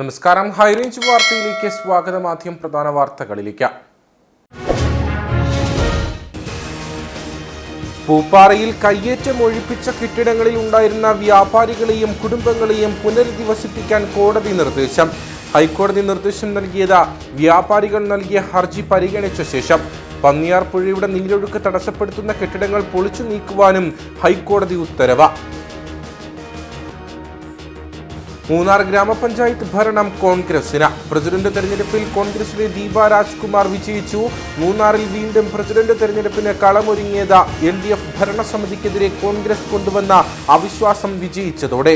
നമസ്കാരം. ഹൈറേഞ്ച് വാർത്തയിലേക്ക് സ്വാഗതം. ആദ്യം പ്രധാന വാർത്തകളിലേക്ക്. പൂപ്പാറയിൽ കയ്യേറ്റം ഒഴിപ്പിച്ച കെട്ടിടങ്ങളിൽ ഉണ്ടായിരുന്ന വ്യാപാരികളെയും കുടുംബങ്ങളെയും പുനരധിവസിപ്പിക്കാൻ കോടതി നിർദ്ദേശം. ഹൈക്കോടതി നിർദ്ദേശം നൽകിയത് വ്യാപാരികൾ നൽകിയ ഹർജി പരിഗണിച്ച ശേഷം. പന്നിയാർ പുഴയുടെ നീരൊഴുക്ക് തടസ്സപ്പെടുത്തുന്ന കെട്ടിടങ്ങൾ പൊളിച്ചു നീക്കുവാനും ഹൈക്കോടതി ഉത്തരവ്. മൂന്നാർ ഗ്രാമപഞ്ചായത്ത് ഭരണം കോൺഗ്രസിന്. പ്രസിഡന്റ് തെരഞ്ഞെടുപ്പിൽ കോൺഗ്രസിലെ ദീപ രാജ്കുമാർ വിജയിച്ചു. മൂന്നാറിൽ വീണ്ടും പ്രസിഡന്റ് തെരഞ്ഞെടുപ്പിന് കളമൊരുങ്ങിയത് LDF ഭരണസമിതിക്കെതിരെ കോൺഗ്രസ് കൊണ്ടുവന്ന അവിശ്വാസം വിജയിച്ചതോടെ.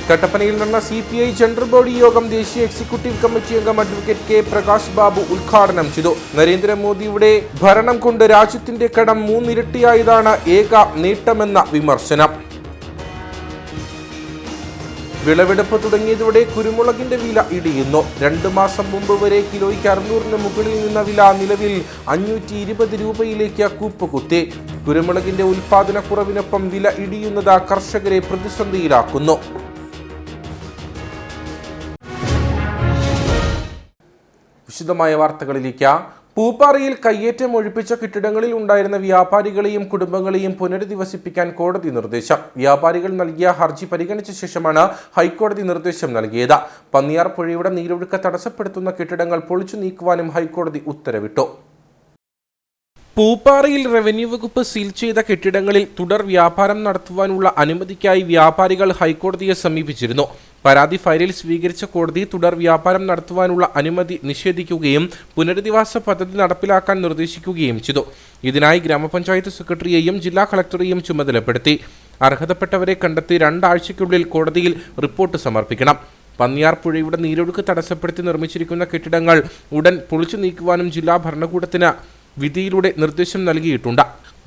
കട്ടപ്പനയിൽ നടന്ന CPI ജനറൽ ബോഡി യോഗം ദേശീയ എക്സിക്യൂട്ടീവ് കമ്മിറ്റി അംഗം അഡ്വക്കേറ്റ് K പ്രകാശ് ബാബു ഉദ്ഘാടനം ചെയ്തു. നരേന്ദ്രമോദിയുടെ ഭരണം കൊണ്ട് രാജ്യത്തിന്റെ കടം 3 ഇരട്ടിയായതാണ് ഏക നേട്ടമെന്ന വിമർശനം. വിളവെടുപ്പ് തുടങ്ങിയതോടെ കുരുമുളകിന്റെ വില ഇടിയുന്നു. 2 മാസം മുമ്പ് വരെ കിലോയ്ക്ക് 600-ന് മുകളിൽ നിന്ന വില നിലവിൽ 520 രൂപയിലേക്ക് കൂപ്പുകുത്തി. കുരുമുളകിന്റെ ഉൽപാദനക്കുറവിനൊപ്പം വില ഇടിയുന്നത് കർഷകരെ പ്രതിസന്ധിയിലാക്കുന്നു. വിശദമായ വാർത്തകളിലേക്ക്. പൂപ്പാറയിൽ കയ്യേറ്റം ഒഴിപ്പിച്ച കെട്ടിടങ്ങളിൽ ഉണ്ടായിരുന്ന വ്യാപാരികളെയും കുടുംബങ്ങളെയും പുനരധിവസിപ്പിക്കാൻ കോടതി നിർദ്ദേശം. വ്യാപാരികൾ നൽകിയ ഹർജി പരിഗണിച്ച ശേഷമാണ് ഹൈക്കോടതി നിർദ്ദേശം നൽകിയത്. പന്നിയാർ പുഴയുടെ നീരൊഴുക്ക് തടസ്സപ്പെടുത്തുന്ന കെട്ടിടങ്ങൾ പൊളിച്ചു നീക്കുവാനും ഹൈക്കോടതി ഉത്തരവിട്ടു. പൂപ്പാറയിൽ റവന്യൂ വകുപ്പ് സീൽ ചെയ്ത കെട്ടിടങ്ങളിൽ തുടർ വ്യാപാരം നടത്തുവാനുള്ള അനുമതിക്കായി വ്യാപാരികൾ ഹൈക്കോടതിയെ സമീപിച്ചിരുന്നു. പരാതി ഫയലിൽ സ്വീകരിച്ച കോടതി തുടർ വ്യാപാരം നടത്തുവാനുള്ള അനുമതി നിഷേധിക്കുകയും പുനരധിവാസ പദ്ധതി നടപ്പിലാക്കാൻ നിർദ്ദേശിക്കുകയും ചെയ്തു. ഇതിനായി ഗ്രാമപഞ്ചായത്ത് സെക്രട്ടറിയെയും ജില്ലാ കളക്ടറെയും ചുമതലപ്പെടുത്തി. അർഹതപ്പെട്ടവരെ കണ്ടെത്തി 2 ആഴ്ചയ്ക്കുള്ളിൽ കോടതിയിൽ റിപ്പോർട്ട് സമർപ്പിക്കണം. പന്നിയാർ പുഴയുടെ നീരൊഴുക്ക് തടസ്സപ്പെടുത്തി നിർമ്മിച്ചിരിക്കുന്ന കെട്ടിടങ്ങൾ ഉടൻ പൊളിച്ചു നീക്കുവാനും ജില്ലാ ഭരണകൂടത്തിന് വിധിയിലൂടെ നിർദ്ദേശം നൽകിയിട്ടുണ്ട്.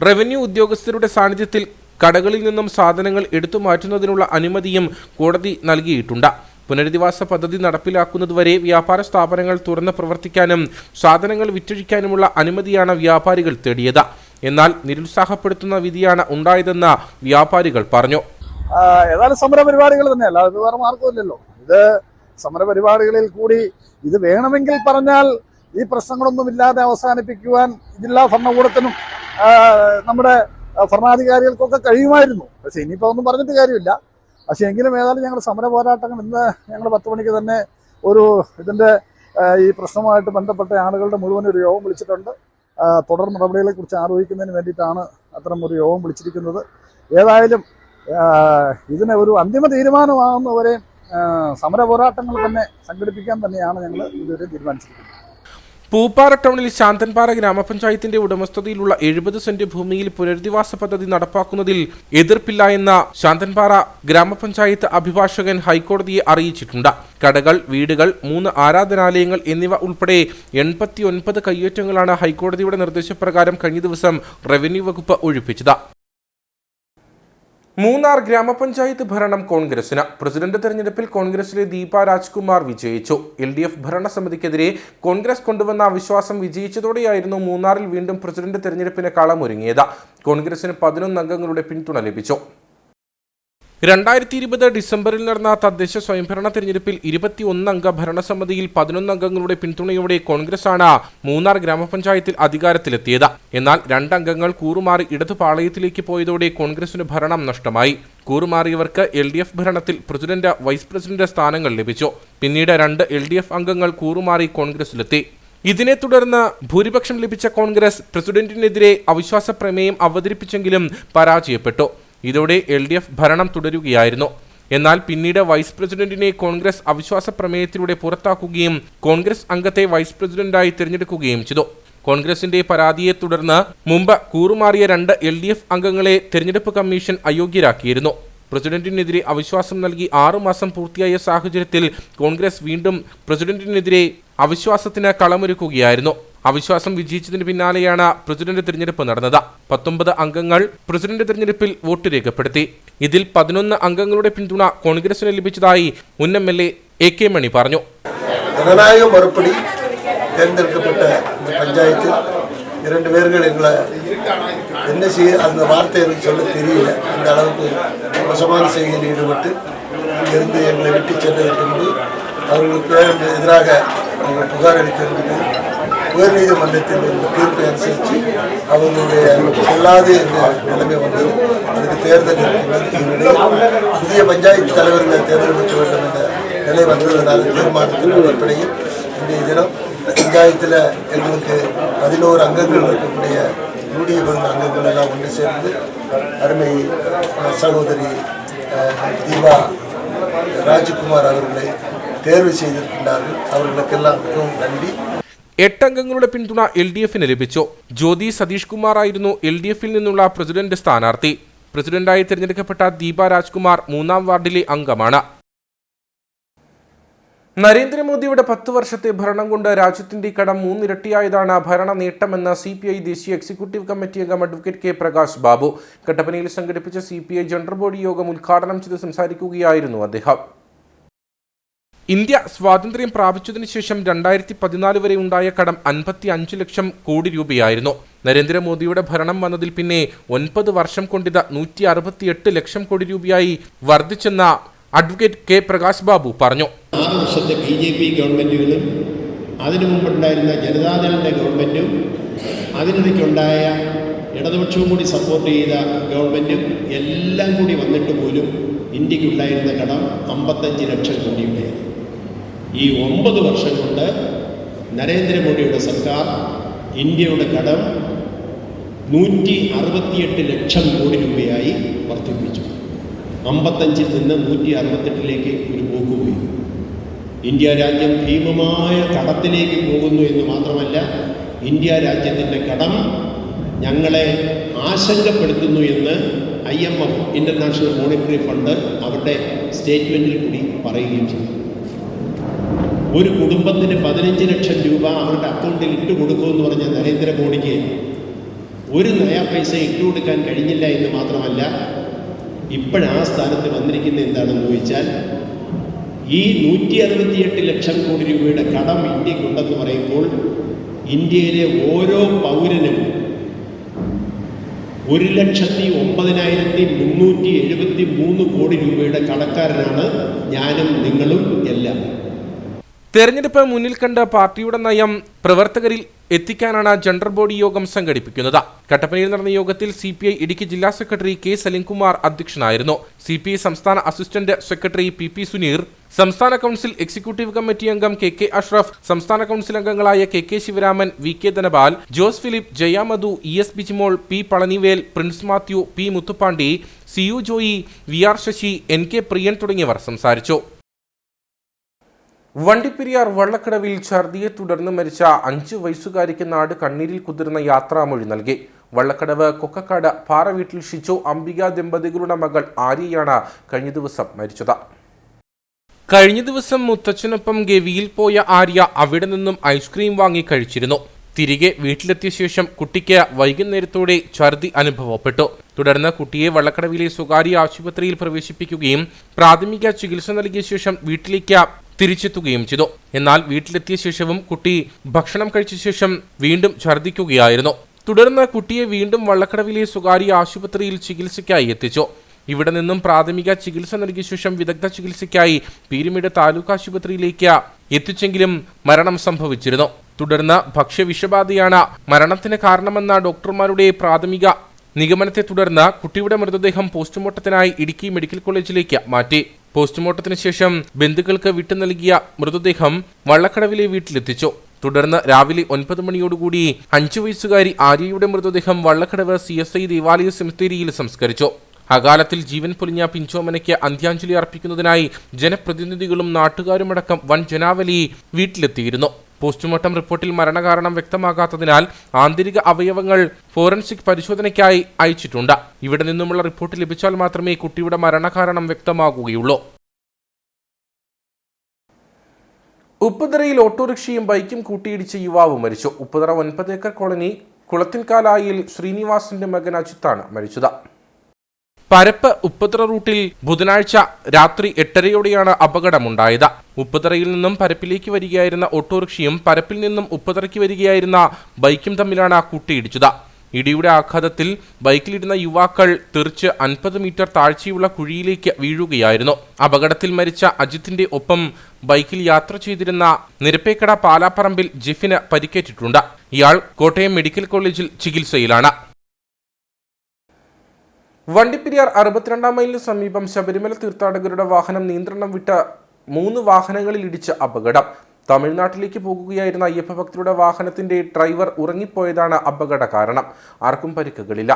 റവന്യൂ ഉദ്യോഗസ്ഥരുടെ സാന്നിധ്യത്തിൽ കടകളിൽ നിന്നും സാധനങ്ങൾ എടുത്തു മാറ്റുന്നതിനുള്ള അനുമതിയും കോടതി നൽകിയിട്ടുണ്ട്. പുനരധിവാസ പദ്ധതി നടപ്പിലാക്കുന്നതുവരെ വ്യാപാര സ്ഥാപനങ്ങൾ തുറന്ന് പ്രവർത്തിക്കാനും സാധനങ്ങൾ വിറ്റഴിക്കാനുമുള്ള അനുമതിയാണ് വ്യാപാരികൾ തേടിയത്. എന്നാൽ നിരുത്സാഹപ്പെടുത്തുന്ന വിധിയാണ് ഉണ്ടായതെന്ന് വ്യാപാരികൾ പറഞ്ഞു. ഏതായാലും സമരപരിപാടികൾ തന്നെയല്ല, അത് വേറെ മാർഗമില്ലല്ലോ. ഇത് സമരപരിപാടികളിൽ കൂടി ഇത് വേണമെങ്കിൽ പറഞ്ഞാൽ ഈ പ്രശ്നങ്ങളൊന്നുമില്ലാതെ അവസാനിപ്പിക്കുവാൻ ജില്ലാ ഭരണകൂടത്തിനും നമ്മുടെ ഭരണാധികാരികൾക്കൊക്കെ കഴിയുമായിരുന്നു. പക്ഷെ ഇനിയിപ്പോൾ ഒന്നും പറഞ്ഞിട്ട് കാര്യമില്ല. പക്ഷെ എങ്കിലും ഏതായാലും ഞങ്ങൾ സമര പോരാട്ടങ്ങൾ ഇന്ന് ഞങ്ങൾ 10 മണിക്ക് തന്നെ ഇതിൻ്റെ ഈ പ്രശ്നവുമായിട്ട് ബന്ധപ്പെട്ട ആളുകളുടെ മുഴുവൻ ഒരു യോഗം വിളിച്ചിട്ടുണ്ട്. തുടർ നടപടികളെക്കുറിച്ച് ആലോചിക്കുന്നതിന് വേണ്ടിയിട്ടാണ് അത്തരം ഒരു യോഗം വിളിച്ചിരിക്കുന്നത്. ഏതായാലും ഇതിന് ഒരു അന്തിമ തീരുമാനമാകുന്നവരെ സമര പോരാട്ടങ്ങൾ തന്നെ സംഘടിപ്പിക്കാൻ തന്നെയാണ് ഞങ്ങൾ ഇതുവരെ തീരുമാനിച്ചിരിക്കുന്നത്. പൂപ്പാറ ടൗണിൽ ശാന്തൻപാറ ഗ്രാമപഞ്ചായത്തിന്റെ ഉടമസ്ഥതയിലുള്ള 70 സെന്റ് ഭൂമിയിൽ പുനരധിവാസ പദ്ധതി നടപ്പാക്കുന്നതിൽ എതിർപ്പില്ല എന്ന ശാന്തൻപാറ ഗ്രാമപഞ്ചായത്ത് അഭിഭാഷകൻ ഹൈക്കോടതിയെ അറിയിച്ചിട്ടുണ്ട്. കടകൾ, വീടുകൾ, 3 ആരാധനാലയങ്ങൾ എന്നിവ ഉൾപ്പെടെ 89 കയ്യേറ്റങ്ങളാണ് ഹൈക്കോടതിയുടെ നിർദ്ദേശപ്രകാരം കഴിഞ്ഞ ദിവസം റവന്യൂ വകുപ്പ് ഒഴിപ്പിച്ചത്. മൂന്നാർ ഗ്രാമപഞ്ചായത്ത് ഭരണം കോൺഗ്രസിന്. പ്രസിഡന്റ് തെരഞ്ഞെടുപ്പിൽ കോൺഗ്രസിലെ ദീപ രാജ്കുമാർ വിജയിച്ചു. LDF ഭരണസമിതിക്കെതിരെ കോൺഗ്രസ് കൊണ്ടുവന്ന അവിശ്വാസം വിജയിച്ചതോടെയായിരുന്നു മൂന്നാറിൽ വീണ്ടും പ്രസിഡന്റ് തെരഞ്ഞെടുപ്പിന് കളമൊരുങ്ങിയത്. കോൺഗ്രസിന് 11 അംഗങ്ങളുടെ പിന്തുണ ലഭിച്ചു. 2020 ഡിസംബറിൽ നടന്ന തദ്ദേശ സ്വയംഭരണ തെരഞ്ഞെടുപ്പിൽ 21 അംഗ ഭരണസമിതിയിൽ 11 അംഗങ്ങളുടെ പിന്തുണയോടെ കോൺഗ്രസാണ് മൂന്നാർ ഗ്രാമപഞ്ചായത്തിൽ അധികാരത്തിലെത്തിയത്. എന്നാൽ 2 അംഗങ്ങൾ കൂറുമാറി ഇടതുപാളയത്തിലേക്ക് പോയതോടെ കോൺഗ്രസിന് ഭരണം നഷ്ടമായി. കൂറുമാറിയവർക്ക് LDF ഭരണത്തിൽ പ്രസിഡന്റ്, വൈസ് പ്രസിഡന്റ് സ്ഥാനങ്ങൾ ലഭിച്ചു. പിന്നീട് 2 LDF അംഗങ്ങൾ കൂറുമാറി കോൺഗ്രസിലെത്തി. ഇതിനെ തുടർന്ന് ഭൂരിപക്ഷം ലഭിച്ച കോൺഗ്രസ് പ്രസിഡന്റിനെതിരെ അവിശ്വാസ പ്രമേയം അവതരിപ്പിച്ചെങ്കിലും പരാജയപ്പെട്ടു. ഇതോടെ LDF ഭരണം തുടരുകയായിരുന്നു. എന്നാൽ പിന്നീട് വൈസ് പ്രസിഡന്റിനെ കോൺഗ്രസ് അവിശ്വാസ പ്രമേയത്തിലൂടെ പുറത്താക്കുകയും കോൺഗ്രസ് അംഗത്തെ വൈസ് പ്രസിഡന്റായി തിരഞ്ഞെടുക്കുകയും ചെയ്തു. കോൺഗ്രസിന്റെ പരാതിയെ തുടർന്ന് മുമ്പ് കൂറുമാറിയ 2 LDF അംഗങ്ങളെ തെരഞ്ഞെടുപ്പ് കമ്മീഷൻ അയോഗ്യരാക്കിയിരുന്നു. പ്രസിഡന്റിനെതിരെ അവിശ്വാസം നൽകി 6 മാസം പൂർത്തിയായ സാഹചര്യത്തിൽ കോൺഗ്രസ് വീണ്ടും പ്രസിഡന്റിനെതിരെ അവിശ്വാസത്തിന് കളമൊരുക്കുകയായിരുന്നു. അവിശ്വാസം വിജയിച്ചതിന് പിന്നാലെയാണ് പ്രസിഡന്റ് തിരഞ്ഞെടുപ്പ് നടന്നത്. 19 അംഗങ്ങൾ പ്രസിഡന്റ് തിരഞ്ഞെടുപ്പിൽ വോട്ട് രേഖപ്പെടുത്തി. ഇതിൽ 11 അംഗങ്ങളുടെ പിന്തുണ കോൺഗ്രസിന് ലഭിച്ചതായി മുൻ MLA AK മണി പറഞ്ഞു. ജനനായക മറുപടി தேர்ந்தெடுக்கப்பட்ட இந்த பஞ்சாயத்தில் 2 பேர்கள் எங்களை என்ன செய்ய அந்த வார்த்தை எனக்கு சொல்ல தெரியல. அந்த அளவுக்கு மோசமான செய்கையில் ஈடுபட்டு இங்கிருந்து எங்களை விட்டு சென்றதற்கு முன்பு அவர்களுக்கு எதிராக நாங்கள் புகார் அளித்திருந்தது. உயர்நீதிமன்றத்தில் இந்த தீர்ப்பை அனுசரித்து அவர்களுடைய செல்லாது என்ற நிலைமை வந்தது. அதுக்கு தேர்தல் இருக்கின்றது. புதிய பஞ்சாயத்து தலைவர்களை தேர்ந்தெடுக்க வேண்டும் என்ற நிலை வந்ததனால் தீர்மானத்தின் அடிப்படையில் இன்றைய தினம் பஞ்சாயத்தில் எங்களுக்கு 11 அங்கங்கள் இருக்கக்கூடிய UDF அங்கங்கள் எல்லாம் ஒன்று சேர்ந்து அருமை சகோதரி தீபா ராஜ்குமார் அவர்களை தேர்வு செய்திருக்கின்றார்கள். அவர்களுக்கெல்லாம் மிகவும் നന്ദി. 8 അംഗങ്ങളുടെ പിന്തുണ LDF-ന് ലഭിച്ചു. ജ്യോതി സതീഷ് കുമാർ ആയിരുന്നു LDF-ൽ നിന്നുള്ള പ്രസിഡന്റ് സ്ഥാനാർത്ഥി. പ്രസിഡന്റായി തിരഞ്ഞെടുക്കപ്പെട്ട ദീപ രാജ്കുമാർ 3-ാം വാർഡിലെ അംഗമാണ്. നരേന്ദ്രമോദിയുടെ 10 വർഷത്തെ ഭരണം കൊണ്ട് രാജ്യത്തിന്റെ കടം 3 ഇരട്ടിയായതാണ് ഭരണ നേട്ടമെന്ന് CPI ദേശീയ എക്സിക്യൂട്ടീവ് കമ്മിറ്റി അംഗം അഡ്വക്കേറ്റ് കെ പ്രകാശ് ബാബു കട്ടപ്പനയിൽ സംഘടിപ്പിച്ച CPI ജനറൽ ബോഡി യോഗം ഉദ്ഘാടനം ചെയ്ത് സംസാരിക്കുകയായിരുന്നു അദ്ദേഹം. ഇന്ത്യ സ്വാതന്ത്ര്യം പ്രാപിച്ചതിനു ശേഷം 2014 വരെ ഉണ്ടായ കടം 55 ലക്ഷം കോടി രൂപയായിരുന്നു. നരേന്ദ്രമോദിയുടെ ഭരണം വന്നതിൽ പിന്നെ 9 വർഷം കൊണ്ടിത് 168 ലക്ഷം കോടി രൂപയായി വർദ്ധിച്ചെന്ന അഡ്വക്കേറ്റ് കെ പ്രകാശ് ബാബു പറഞ്ഞു. 6 വർഷത്തെ BJP ഗവൺമെൻറ്റുകളും അതിനു മുമ്പുണ്ടായിരുന്ന ജനതാദളിൻ്റെ ഗവൺമെൻറ്റും അതിനിടയ്ക്കുണ്ടായ ഇടതുപക്ഷവും കൂടി സപ്പോർട്ട് ചെയ്ത ഗവൺമെൻറ്റും എല്ലാം കൂടി വന്നിട്ട് പോലും ഇന്ത്യക്കുണ്ടായിരുന്ന കടം 55 ലക്ഷം കോടിയുണ്ടായിരുന്നു. ഈ 9 വർഷം കൊണ്ട് നരേന്ദ്രമോദിയുടെ സർക്കാർ ഇന്ത്യയുടെ കടം 168 ലക്ഷം കോടി രൂപയായി വർദ്ധിപ്പിച്ചു. 55 നിന്ന് 168 ഒരു പോക്ക് പോയി. ഇന്ത്യ രാജ്യം ഭീമമായ കടത്തിലേക്ക് പോകുന്നു എന്ന് മാത്രമല്ല, ഇന്ത്യ രാജ്യത്തിൻ്റെ കടം ഞങ്ങളെ ആശങ്കപ്പെടുത്തുന്നു എന്ന് IMF ഇൻ്റർനാഷണൽ മോണിറ്ററി ഫണ്ട് അവരുടെ സ്റ്റേറ്റ്മെൻറ്റിൽ കൂടി പറയുകയും ചെയ്തു. ഒരു കുടുംബത്തിന് 15 ലക്ഷം രൂപ അവരുടെ അക്കൗണ്ടിൽ ഇട്ട് കൊടുക്കുമെന്ന് പറഞ്ഞ നരേന്ദ്രമോദിക്ക് ഒരു നയാ പൈസ ഇട്ട് കൊടുക്കാൻ കഴിഞ്ഞില്ല എന്ന് മാത്രമല്ല, ഇപ്പോഴാ സ്ഥാനത്ത് വന്നിരിക്കുന്ന എന്താണെന്ന് ചോദിച്ചാൽ, ഈ 168 ലക്ഷം കോടി രൂപയുടെ കടം ഇന്ത്യക്കുണ്ടെന്ന് പറയുമ്പോൾ ഇന്ത്യയിലെ ഓരോ പൗരനും 1,09,373 കോടി രൂപയുടെ കടക്കാരനാണ് ഞാനും നിങ്ങളും എല്ലാം. തെരഞ്ഞെടുപ്പ് മുന്നിൽ കണ്ട് പാർട്ടിയുടെ നയം പ്രവർത്തകരിൽ എത്തിക്കാനാണ് ജനറൽ ബോഡി യോഗം സംഘടിപ്പിക്കുന്നത്. കട്ടപ്പനയിൽ നടന്ന യോഗത്തിൽ CPI ഇടുക്കി ജില്ലാ സെക്രട്ടറി K സലിംകുമാർ അധ്യക്ഷനായിരുന്നു. CPI സംസ്ഥാന അസിസ്റ്റന്റ് സെക്രട്ടറി PP സുനീർ, സംസ്ഥാന കൗൺസിൽ എക്സിക്യൂട്ടീവ് കമ്മിറ്റി അംഗം KK അഷ്റഫ്, സംസ്ഥാന കൗൺസിൽ അംഗങ്ങളായ KK Sivaraman, VK Dhanapal, Jose Philip, Jaya Madhu, ES Bijimol, P Palanivel, Prince Mathew, P Muthupandi, CU Joy, VR Sasi, NK Priyan തുടങ്ങിയവർ സംസാരിച്ചു. വണ്ടിപ്പെരിയാർ വള്ളക്കടവിൽ ഛർദിയെ തുടർന്ന് മരിച്ച 5 വയസ്സുകാരിക്ക് നാട് കണ്ണീരിൽ കുതിർന്ന യാത്രാമൊഴി നൽകി. വള്ളക്കടവ് കൊക്കക്കാട് പാറവീട്ടിൽ ഷിജോ അംബിക ദമ്പതികളുടെ മകൾ ആര്യയാണ് കഴിഞ്ഞ ദിവസം മരിച്ചത്. കഴിഞ്ഞ ദിവസം മുത്തച്ഛനൊപ്പം ഗവിയിൽ പോയ ആര്യ അവിടെ നിന്നും ഐസ്ക്രീം വാങ്ങി കഴിച്ചിരുന്നു. തിരികെ വീട്ടിലെത്തിയ ശേഷം കുട്ടിക്ക് വൈകുന്നേരത്തോടെ ഛർദി അനുഭവപ്പെട്ടു. തുടർന്ന് കുട്ടിയെ വള്ളക്കടവിലെ സ്വകാര്യ ആശുപത്രിയിൽ പ്രവേശിപ്പിക്കുകയും പ്രാഥമിക ചികിത്സ നൽകിയ ശേഷം വീട്ടിലേക്ക് തിരിച്ചെത്തുകയും ചെയ്തു. എന്നാൽ വീട്ടിലെത്തിയ ശേഷവും കുട്ടി ഭക്ഷണം കഴിച്ച ശേഷം വീണ്ടും ഛർദിക്കുകയായിരുന്നു. തുടർന്ന് കുട്ടിയെ വീണ്ടും വള്ളക്കടവിലെ സ്വകാര്യ ആശുപത്രിയിൽ ചികിത്സയ്ക്കായി എത്തിച്ചു. ഇവിടെ നിന്നും പ്രാഥമിക ചികിത്സ നൽകിയ ശേഷം വിദഗ്ധ ചികിത്സയ്ക്കായി പീരുമേട് താലൂക്ക് ആശുപത്രിയിലേക്ക് എത്തിച്ചെങ്കിലും മരണം സംഭവിച്ചിരുന്നു. തുടർന്ന് ഭക്ഷ്യവിഷബാധയാണ് മരണത്തിന് കാരണമെന്ന ഡോക്ടർമാരുടെ പ്രാഥമിക നിഗമനത്തെ തുടർന്ന് കുട്ടിയുടെ മൃതദേഹം പോസ്റ്റ്മോർട്ടത്തിനായി ഇടുക്കി മെഡിക്കൽ കോളേജിലേക്ക് മാറ്റി. പോസ്റ്റ്മോർട്ടത്തിന് ശേഷം ബന്ധുക്കൾക്ക് വിട്ടു നൽകിയ മൃതദേഹം വള്ളക്കടവിലെ വീട്ടിലെത്തിച്ചു. തുടർന്ന് രാവിലെ 9 മണിയോടുകൂടി 5 വയസ്സുകാരി ആര്യയുടെ മൃതദേഹം വള്ളക്കടവ് CSI ദേവാലയ സെമിത്തേരിയിൽ സംസ്കരിച്ചു. അകാലത്തിൽ ജീവൻ പൊലിഞ്ഞ പിഞ്ചോമനയ്ക്ക് അന്ത്യാഞ്ജലി അർപ്പിക്കുന്നതിനായി ജനപ്രതിനിധികളും നാട്ടുകാരുമടക്കം വൻ ജനാവലി വീട്ടിലെത്തിയിരുന്നു. പോസ്റ്റ്മോർട്ടം റിപ്പോർട്ടിൽ മരണകാരണം വ്യക്തമാകാത്തതിനാൽ ആന്തരിക അവയവങ്ങൾ ഫോറൻസിക് പരിശോധനയ്ക്കായി അയച്ചിട്ടുണ്ട്. ഇവിടെ നിന്നുമുള്ള റിപ്പോർട്ട് ലഭിച്ചാൽ മാത്രമേ കുട്ടിയുടെ മരണകാരണം വ്യക്തമാകുകയുള്ളൂ. ഉപ്പുതറയിൽ ഓട്ടോറിക്ഷയും ബൈക്കും കൂട്ടിയിടിച്ച യുവാവ് മരിച്ചു. ഉപ്പുതറ 9 ഏക്കർ കോളനി കുളത്തിൻകാലായിൽ ശ്രീനിവാസിന്റെ മകൻ അജിത്താണ് മരിച്ചത്. പരപ്പ് ഉപ്പുതറ റൂട്ടിൽ ബുധനാഴ്ച രാത്രി 8:30യോടെയാണ് അപകടമുണ്ടായത്. ഉപ്പുതറയിൽ നിന്നും പരപ്പിലേക്ക് വരികയായിരുന്ന ഓട്ടോറിക്ഷയും പരപ്പിൽ നിന്നും ഉപ്പുതറയ്ക്ക് വരികയായിരുന്ന ബൈക്കും തമ്മിലാണ് കൂട്ടിയിടിച്ചത്. ഇടിയുടെ ആഘാതത്തിൽ ബൈക്കിലിരുന്ന യുവാക്കൾ തെറിച്ച് 50 മീറ്റർ താഴ്ചയുള്ള കുഴിയിലേക്ക് വീഴുകയായിരുന്നു. അപകടത്തിൽ മരിച്ച അജിത്തിന്റെ ഒപ്പം ബൈക്കിൽ യാത്ര ചെയ്തിരുന്ന നിരപ്പേക്കട പാലാപ്പറമ്പിൽ ജിഫിന് പരിക്കേറ്റിട്ടുണ്ട്. ഇയാൾ കോട്ടയം മെഡിക്കൽ കോളേജിൽ ചികിത്സയിലാണ്. വണ്ടിപ്പെരിയാർ 62-ാം മൈലിന് സമീപം ശബരിമല തീർത്ഥാടകരുടെ വാഹനം നിയന്ത്രണം വിട്ട 3 വാഹനങ്ങളിൽ ഇടിച്ച് അപകടം. തമിഴ്നാട്ടിലേക്ക് പോകുകയായിരുന്ന അയ്യപ്പ ഭക്തരുടെ വാഹനത്തിന്റെ ഡ്രൈവർ ഉറങ്ങിപ്പോയതാണ് അപകട കാരണം. ആർക്കും പരിക്കുകളില്ല.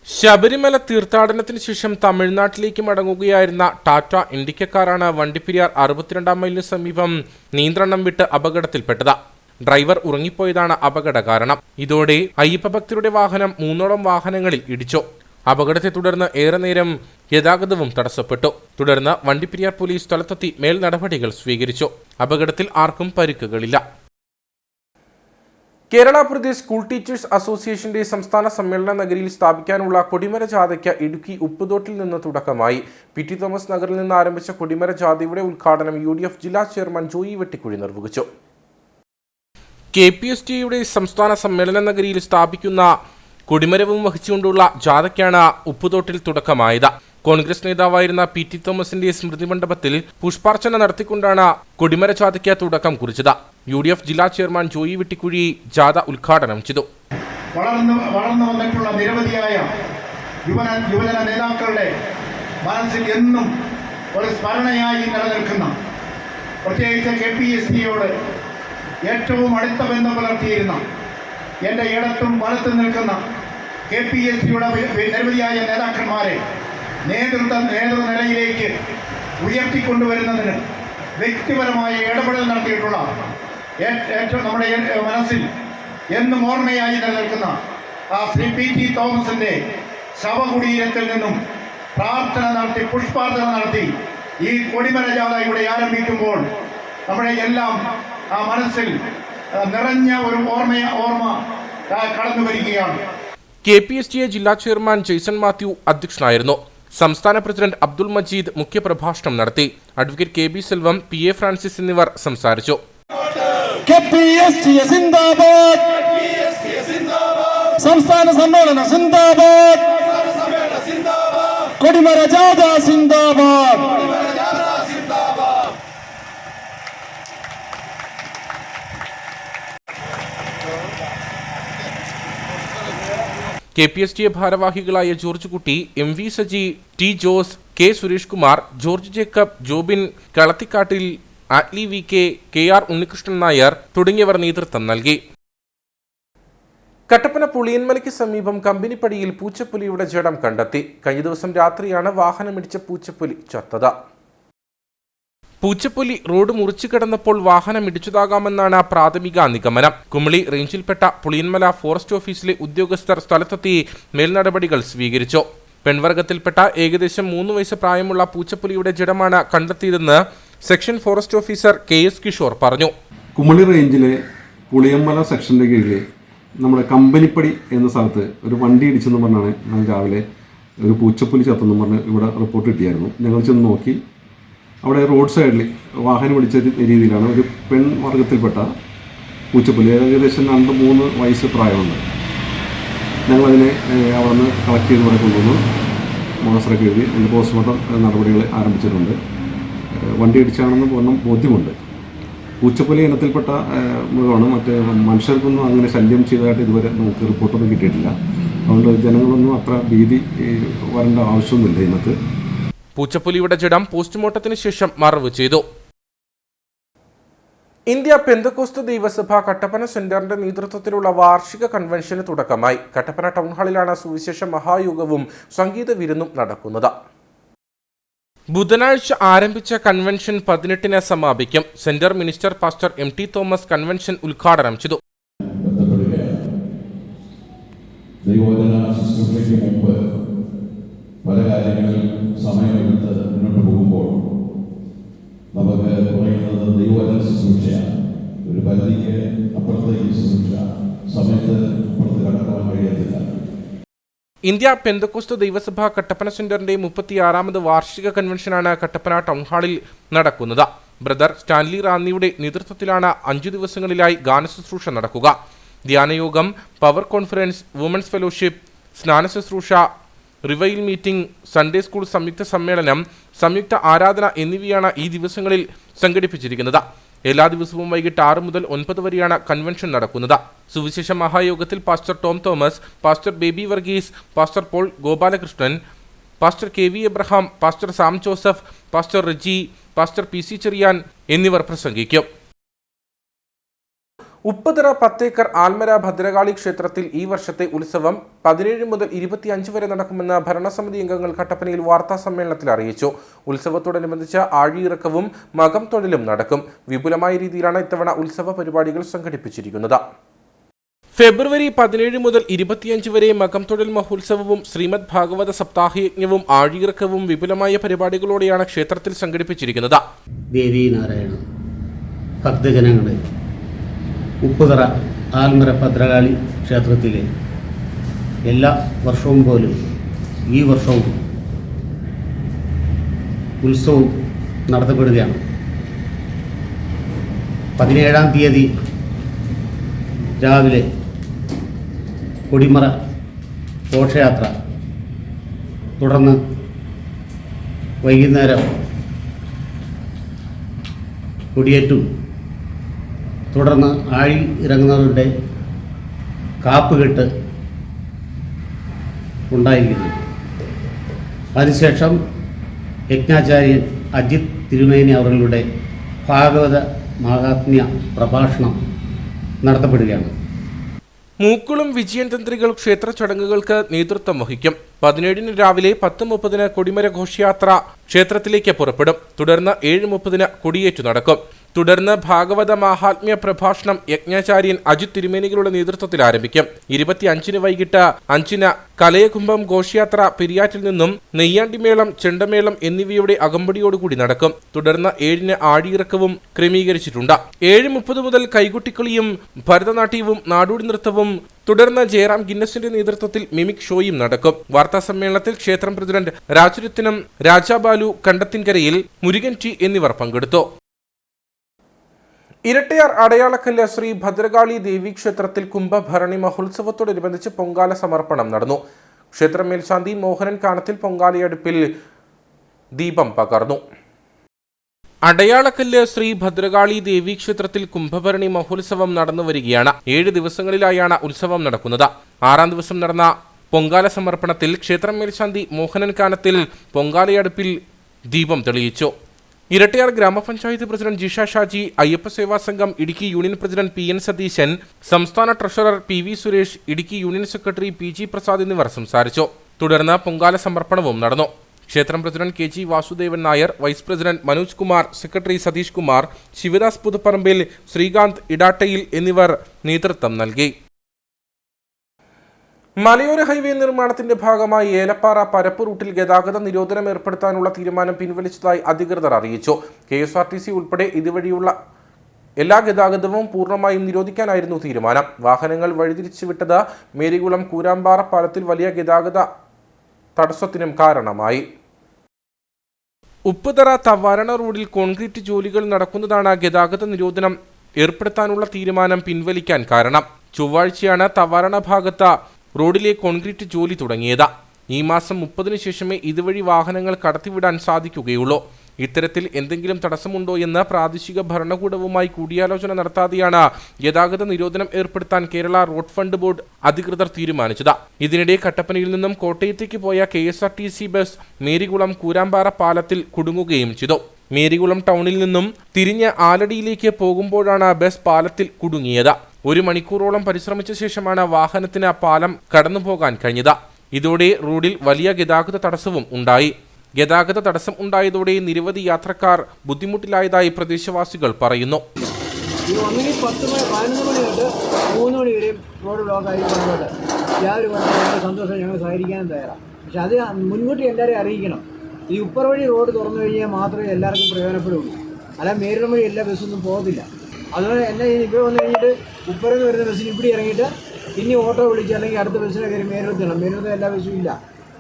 ശബരിമല തീർത്ഥാടനത്തിന് ശേഷം തമിഴ്നാട്ടിലേക്ക് മടങ്ങുകയായിരുന്ന ടാറ്റ ഇൻഡിക്കക്കാരാണ് വണ്ടിപ്പെരിയാർ 62-ാം മൈലിന് സമീപം നിയന്ത്രണം വിട്ട് അപകടത്തിൽപ്പെട്ടത്. ഡ്രൈവർ ഉറങ്ങിപ്പോയതാണ് അപകട കാരണം. ഇതോടെ അയ്യപ്പ ഭക്തരുടെ വാഹനം 3ഓളം വാഹനങ്ങളിൽ ഇടിച്ചു. അപകടത്തെ തുടർന്ന് ഏറെ നേരം ഗതാഗതവും തടസ്സപ്പെട്ടു. തുടർന്ന് വണ്ടിപ്പെരിയാർ പോലീസ് സ്ഥലത്തെത്തി മേൽ നടപടികൾ സ്വീകരിച്ചു. അപകടത്തിൽ ആർക്കും പരിക്കുകളില്ല. കേരള പ്രദേശ് സ്കൂൾ ടീച്ചേഴ്സ് അസോസിയേഷന്റെ സംസ്ഥാന സമ്മേളന നഗരിയിൽ സ്ഥാപിക്കാനുള്ള കൊടിമര ജാഥയ്ക്ക് ഇടുക്കി ഉപ്പുതോട്ടിൽ നിന്ന് തുടക്കമായി. പി.ടി. തോമസ് നഗറിൽ നിന്ന് ആരംഭിച്ച കൊടിമര ജാഥയുടെ ഉദ്ഘാടനം UDF ജില്ലാ ചെയർമാൻ ജോയി വെട്ടിക്കുഴി നിർവഹിച്ചു. KPSTയുടെ സംസ്ഥാന സമ്മേളന നഗരിയിൽ സ്ഥാപിക്കുന്ന കൊടിമരവും വഹിച്ചുകൊണ്ടുള്ള ജാഥയ്ക്കാണ് ഉപ്പുതോട്ടിൽ തുടക്കമായത്. കോൺഗ്രസ് നേതാവായിരുന്ന P.T. തോമസിന്റെ സ്മൃതി മണ്ഡപത്തിൽ പുഷ്പാർച്ചന നടത്തിക്കൊണ്ടാണ് കൊടിമര ജാഥയ്ക്ക് തുടക്കം കുറിച്ചത്. UDF ജില്ലാ ചെയർമാൻ ജോയി വെട്ടിക്കുഴി ജാഥ ഉദ്ഘാടനം ചെയ്തു. വളർന്നു വന്നിട്ടുള്ള നിരവധിയായ യുവജന നേതാക്കളുടെ മനസ്സിൽ എന്നും ഒരു സ്മരണയായി നിലനിൽക്കുന്ന, പ്രത്യേകിച്ച് KPSTയോട് ഏറ്റവും അടുത്ത ബന്ധം പുലർത്തിയിരുന്ന, എൻ്റെ ഇടത്തും വലത്തും നിൽക്കുന്ന KPSTയുടെ നിരവധിയായ നേതാക്കന്മാരെ നേതൃനിലയിലേക്ക് ഉയർത്തിക്കൊണ്ടുവരുന്നതിന് വ്യക്തിപരമായ ഇടപെടൽ നടത്തിയിട്ടുള്ള ഏറ്റവും നമ്മുടെ മനസ്സിൽ എന്നും ഓർമ്മയായി നിലനിൽക്കുന്ന ശ്രീ P.T. തോമസിൻ്റെ ശവകുടീരത്തിൽ നിന്നും പ്രാർത്ഥന നടത്തി, പുഷ്പാർച്ചന നടത്തി ഈ കൊടിമര ജാഥ ഇവിടെ ആരംഭിക്കുമ്പോൾ നമ്മുടെ എല്ലാം മനസ്സിൽ നിറഞ്ഞ ഒരു ഓർമ്മ കടന്നു വരികയാണ്. KPSTA ജില്ലാ ചെയർമാൻ ജെയ്സൺ മാത്യു അധ്യക്ഷനായിരുന്നു. സംസ്ഥാന പ്രസിഡന്റ് അബ്ദുൾ മജീദ് മുഖ്യപ്രഭാഷണം നടത്തി. Advocate KB Selvam, PA Francis എന്നിവർ സംസാരിച്ചു. സംസ്ഥാന സമ്മേളന സിന്ദാബാദ്, കൊടിമര ജാഥ സിന്ദാബാദ്. KPSTA ഭാരവാഹികളായ George Kutty, MV Saji, T Jose, K Suresh Kumar, George Jacob, Jobin Kalathikattil, Attli VK, KR Unnikrishnan Nair തുടങ്ങിയവർ നേതൃത്വം നൽകി. കട്ടപ്പന പുളിയന്മലയ്ക്ക് സമീപം കമ്പനിപ്പടിയിൽ പൂച്ചപ്പുലിയുടെ ജഡം കണ്ടെത്തി. കഴിഞ്ഞ ദിവസം രാത്രിയാണ് വാഹനമിടിച്ച പൂച്ചപ്പുലി ചത്തത്. പൂച്ചപ്പുലി റോഡ് മുറിച്ചു കിടന്നപ്പോൾ വാഹനം ഇടിച്ചതാകാമെന്നാണ് പ്രാഥമിക നിഗമനം. കുമളി റേഞ്ചിൽപ്പെട്ട പുളിയന്മല ഫോറസ്റ്റ് ഓഫീസിലെ ഉദ്യോഗസ്ഥർ സ്ഥലത്തെത്തി മേൽനടപടികൾ സ്വീകരിച്ചു. പെൺവർഗത്തിൽപ്പെട്ട ഏകദേശം 3 വയസ്സ് പ്രായമുള്ള പൂച്ചപ്പുലിയുടെ ജഡമാണ് കണ്ടെത്തിയതെന്ന് section forest officer KS Kishore പറഞ്ഞു. കുമളി റേഞ്ചിലെ പുളിയന്മല സെക്ഷന്റെ കീഴിൽ നമ്മുടെ കമ്പനിപ്പടി എന്ന സ്ഥലത്ത് ഒരു വണ്ടി ഇടിച്ചെന്ന് പറഞ്ഞാണ് ഞങ്ങൾ രാവിലെ ഒരു പൂച്ചപ്പുലി ചത്തെന്ന് പറഞ്ഞ് ഇവിടെ റിപ്പോർട്ട് കിട്ടിയായിരുന്നു. ഞങ്ങൾ ചെന്ന് നോക്കി. അവിടെ റോഡ് സൈഡിൽ വാഹനം ഇടിച്ച രീതിയിലാണ് ഒരു പെൺവർഗത്തിൽപ്പെട്ട പൂച്ചപ്പുലി, ഏകദേശം 2-3 വയസ്സ് പ്രായമുണ്ട്. ഞങ്ങളതിനെ അവിടെ നിന്ന് കളക്ട് ചെയ്ത് ഇവിടെ കൊണ്ടുവന്ന് മോണസറൊക്കെ എഴുതി അതിൻ്റെ പോസ്റ്റ്മോർട്ടം നടപടികൾ ആരംഭിച്ചിട്ടുണ്ട്. വണ്ടി ഇടിച്ചാണെന്ന് പൂർണ്ണം ബോധ്യമുണ്ട്. പൂച്ചപ്പുലി ഇനത്തിൽപ്പെട്ട മൃഗമാണ്. മറ്റേ മനുഷ്യർക്കൊന്നും അങ്ങനെ ശല്യം ചെയ്തതായിട്ട് ഇതുവരെ നമുക്ക് റിപ്പോർട്ടൊന്നും കിട്ടിയിട്ടില്ല. അതുകൊണ്ട് ജനങ്ങളൊന്നും അത്ര ഭീതി വരേണ്ട ആവശ്യമൊന്നുമില്ല ഇതിനകത്ത്. പൂച്ചപ്പുലിയുടെ ജഡം പോസ്റ്റ്മോർട്ടത്തിന് ശേഷം മറവ് ചെയ്തു. ഇന്ത്യ പെന്തക്കോസ്ത് ദൈവസഭ കട്ടപ്പന സെന്ററിന്റെ നേതൃത്വത്തിലുള്ള വാർഷിക കൺവെൻഷന് തുടക്കമായി. കട്ടപ്പന ടൗൺ ഹാളിലാണ് സുവിശേഷ മഹായോഗവും സംഗീത വിരുന്നും നടക്കുന്നത്. ബുധനാഴ്ച ആരംഭിച്ച കൺവെൻഷൻ 18-ന് സമാപിക്കും. Centre minister pastor MT Thomas convention ഉദ്ഘാടനം ചെയ്തു. പല കാര്യങ്ങളിൽ സമയമെടുത്ത് മുന്നോട്ട് പോകുമ്പോൾ നമുക്ക് പറയുന്നത് ദൈവവചന ശുശ്രൂഷയാണ്. ഒരു പരിധിക്ക് അപ്പുറത്തേക്ക് ശുശ്രൂഷ സമയത്ത് അപ്പുറത്ത് കടക്കാൻ കഴിയത്തില്ല. ഇന്ത്യ പെന്തക്കോസ്ത് ദൈവസഭ കട്ടപ്പന സെന്ററിന്റെ 36ാമത് വാർഷിക കൺവെൻഷനാണ് കട്ടപ്പന ടൗൺ ഹാളിൽ നടക്കുന്നത്. ബ്രദർ സ്റ്റാൻലി റാന്നിയുടെ നേതൃത്വത്തിലാണ് 5 ദിവസങ്ങളിലായി ഗാനശുശ്രൂഷ നടക്കുക. ധ്യാനയോഗം, പവർ കോൺഫറൻസ്, വുമൻസ് ഫെലോഷിപ്പ്, സ്നാന ശുശ്രൂഷ, റിവൈൽ മീറ്റിംഗ്, സൺഡേ സ്കൂൾ സംയുക്ത സമ്മേളനം, സംയുക്ത ആരാധന എന്നിവയാണ് ഈ ദിവസങ്ങളിൽ സംഘടിപ്പിച്ചിരിക്കുന്നത്. എല്ലാ ദിവസവും വൈകിട്ട് 6 മുതൽ 9 വരെയാണ് കൺവെൻഷൻ നടക്കുന്നത്. സുവിശേഷ മഹായോഗത്തിൽ pastor Tom Thomas, pastor Baby Varghese, pastor Paul Gopalakrishnan, pastor KV Abraham, pastor Sam Joseph, pastor Reji, pastor PC Cherian എന്നിവർ പ്രസംഗിക്കും. ഉപ്പുതറ 10 ഏക്കർ ആൽമര ഭദ്രകാളി ക്ഷേത്രത്തിൽ ഈ വർഷത്തെ ഉത്സവം 17 മുതൽ 25 വരെ നടക്കുമെന്ന് ഭരണസമിതി അംഗങ്ങൾ കട്ടപ്പനയിൽ വാർത്താ സമ്മേളനത്തിൽ അറിയിച്ചു. ഉത്സവത്തോടനുബന്ധിച്ച് ആഴിയിറക്കവും മകം തൊഴിലും നടക്കും. വിപുലമായ രീതിയിലാണ് ഇത്തവണ ഉത്സവ പരിപാടികൾ സംഘടിപ്പിച്ചിരിക്കുന്നത്. ഫെബ്രുവരി 17 മുതൽ 25 വരെ മകം തൊഴിൽ മഹോത്സവവും ശ്രീമദ് ഭാഗവത സപ്താഹയജ്ഞവും ആഴിയിറക്കവും വിപുലമായ പരിപാടികളോടെയാണ് ക്ഷേത്രത്തിൽ സംഘടിപ്പിച്ചിരിക്കുന്നത്. ദേവീനാരായണ ഭക്തജനങ്ങളെ, ഉപ്പുതറ ആൽമര ഭദ്രകാളി ക്ഷേത്രത്തിലെ എല്ലാ വർഷവും പോലും ഈ വർഷവും ഉത്സവം നടത്തപ്പെടുകയാണ്. 17-ാം തീയതി രാവിലെ കൊടിമറ ഘോഷയാത്ര, തുടർന്ന് വൈകുന്നേരം കൊടിയേറ്റും, തുടർന്ന് ആഴി ഇറങ്ങുന്നവരുടെ കാപ്പുകെട്ട് ഉണ്ടായിരിക്കുന്നു. അതിനുശേഷം യജ്ഞാചാര്യൻ അജിത് തിരുമേനി അവരുടെ ഭാഗവത മഹാത്മ്യ പ്രഭാഷണം നടത്തപ്പെടുകയാണ്. മൂക്കുളം വിജയൻ തന്ത്രികൾ ക്ഷേത്ര ചടങ്ങുകൾക്ക് നേതൃത്വം വഹിക്കും. 17-ന് രാവിലെ 10:30 കൊടിമര ഘോഷയാത്ര ക്ഷേത്രത്തിലേക്ക് പുറപ്പെടും. തുടർന്ന് 7:30 കൊടിയേറ്റു നടക്കും. തുടർന്ന് ഭാഗവത മാഹാത്മ്യ പ്രഭാഷണം യജ്ഞാചാര്യൻ അജിത് തിരുമേനികളുടെ നേതൃത്വത്തിൽ ആരംഭിക്കും. 25-ന് വൈകിട്ട് 5-ന് കലയകുംഭം ഘോഷയാത്ര പെരിയാറ്റിൽ നിന്നും നെയ്യാണ്ടിമേളം, ചെണ്ടമേളം എന്നിവയുടെ അകമ്പടിയോടുകൂടി നടക്കും. തുടർന്ന് 7-ന് ആഴിയിറക്കവും ക്രമീകരിച്ചിട്ടുണ്ട്. 7:30 മുതൽ കൈകൊട്ടിക്കളിയും ഭരതനാട്യവും നാടോടി നൃത്തവും, തുടർന്ന് ജയറാം ഗിന്നസിന്റെ നേതൃത്വത്തിൽ മിമിക് ഷോയും നടക്കും. വാർത്താ സമ്മേളനത്തിൽ ക്ഷേത്രം പ്രസിഡന്റ് രാജരത്നം, രാജാബാലു കണ്ടത്തിൻകരയിൽ, മുരുകൻ ടി എന്നിവർ പങ്കെടുത്തു. ഇരട്ടയാർ അടയാളക്കല്ല് ശ്രീ ഭദ്രകാളി ദേവി ക്ഷേത്രത്തിൽ കുംഭഭരണി മഹോത്സവത്തോടനുബന്ധിച്ച് പൊങ്കാല സമർപ്പണം നടന്നു. ക്ഷേത്ര മേൽശാന്തി മോഹനൻ കാണത്തിൽ പൊങ്കാലയടുപ്പിൽ ദീപം പകർന്നു. അടയാളക്കല്ല് ശ്രീ ഭദ്രകാളി ദേവി ക്ഷേത്രത്തിൽ കുംഭഭരണി മഹോത്സവം നടന്നു വരികയാണ്. 7 ദിവസങ്ങളിലായാണ് ഉത്സവം നടക്കുന്നത്. 6-ാം ദിവസം നടന്ന പൊങ്കാല സമർപ്പണത്തിൽ ക്ഷേത്ര മേൽശാന്തി മോഹനൻ കാണത്തിൽ പൊങ്കാലയടുപ്പിൽ ദീപം തെളിയിച്ചു. ഇരട്ടയാർ ഗ്രാമപഞ്ചായത്ത് president Jisha Shaji, Ayyappa Seva Sangham Idukki union president PN Satheesan, സംസ്ഥാന treasurer PV Suresh, Idukki union secretary PG Prasad എന്നിവർ സംസാരിച്ചു. തുടർന്ന് പൊങ്കാല സമർപ്പണവും നടന്നു. ക്ഷേത്രം president KG Vasudevan Nair, vice president Manoj Kumar, secretary Satheesh Kumar, Sivadas Puthuparambil, Sreekanth Idattayil എന്നിവർ നേതൃത്വം നൽകി. മലയോര ഹൈവേ നിർമ്മാണത്തിന്റെ ഭാഗമായി ഏലപ്പാറ പരപ്പ് റൂട്ടിൽ ഗതാഗത നിരോധനം ഏർപ്പെടുത്താനുള്ള തീരുമാനം പിൻവലിച്ചതായി അധികൃതർ അറിയിച്ചു. KSRTC ഉൾപ്പെടെ ഇതുവഴിയുള്ള എല്ലാ ഗതാഗതവും പൂർണ്ണമായും നിരോധിക്കാനായിരുന്നു തീരുമാനം. വാഹനങ്ങൾ വഴിതിരിച്ചുവിട്ടത് മേരികുളം കൂരാമ്പാറ പാലത്തിൽ വലിയ ഗതാഗത തടസ്സത്തിനും കാരണമായി. ഉപ്പുതറ തവാരണ റോഡിൽ കോൺക്രീറ്റ് ജോലികൾ നടക്കുന്നതാണ് ഗതാഗത നിരോധനം ഏർപ്പെടുത്താനുള്ള തീരുമാനം പിൻവലിക്കാൻ കാരണം. ചൊവ്വാഴ്ചയാണ് തവാരണ ഭാഗത്ത് റോഡിലെ കോൺക്രീറ്റ് ജോലി തുടങ്ങിയത്. ഈ മാസം 30-ന് ശേഷമേ ഇതുവഴി വാഹനങ്ങൾ കടത്തിവിടാൻ സാധിക്കുകയുള്ളൂ. ഇത്തരത്തിൽ എന്തെങ്കിലും തടസ്സമുണ്ടോ എന്ന് പ്രാദേശിക ഭരണകൂടവുമായി കൂടിയാലോചന നടത്താതെയാണ് ഗതാഗത നിരോധനം ഏർപ്പെടുത്താൻ കേരള റോഡ് ഫണ്ട് ബോർഡ് അധികൃതർ തീരുമാനിച്ചത്. ഇതിനിടെ കട്ടപ്പനയിൽ നിന്നും കോട്ടയത്തേക്ക് പോയ KSRTC ബസ് മേരികുളം കൂരാമ്പാറ പാലത്തിൽ കുടുങ്ങുകയും ചെയ്തു. മേരികുളം ടൗണിൽ നിന്നും തിരിഞ്ഞ് ആലടിയിലേക്ക് പോകുമ്പോഴാണ് ബസ് പാലത്തിൽ കുടുങ്ങിയത്. 1 മണിക്കൂറോളം പരിശ്രമിച്ച ശേഷമാണ് വാഹനത്തിന് പാലം കടന്നുപോകാൻ കഴിഞ്ഞത്. ഇതോടെ റോഡിൽ വലിയ ഗതാഗത തടസ്സവും ഉണ്ടായി. ഗതാഗത തടസ്സം ഉണ്ടായതോടെ നിരവധി യാത്രക്കാർ ബുദ്ധിമുട്ടിലായതായി പ്രദേശവാസികൾ പറയുന്നു. 11 മണി തൊട്ട് 3 മണി വരെയും റോഡ് ബ്ലോക്കായി കൊണ്ടുപോയിട്ട് യാതൊരു കുഴപ്പമില്ല, സന്തോഷം, ഞങ്ങൾ സഹകരിക്കാനും തയ്യാറാണ്. പക്ഷെ അത് മുൻകൂട്ടി എല്ലാവരെയും അറിയിക്കണം. ഈ ഉപ്പർ വഴി റോഡ് തുറന്നു കഴിഞ്ഞാൽ മാത്രമേ എല്ലാവർക്കും പ്രയോജനപ്പെടുകയുള്ളൂ. അല്ല മേരിടം വഴി എല്ലാ ബസ്സൊന്നും പോകത്തില്ല. അതുകൊണ്ട് എന്നെ ഇപ്പോൾ വന്നു കഴിഞ്ഞിട്ട് ഉപ്പറന്ന് വരുന്ന ബസ്സിന് ഇവിടെ ഇറങ്ങിയിട്ട് ഇനി ഓട്ടോ വിളിച്ച് അല്ലെങ്കിൽ അടുത്ത ബസ്സിനെ കയറി മേരിടത്തിലാണ്. മേരിടത്ത് എല്ലാ ബസ്സും ഇല്ല.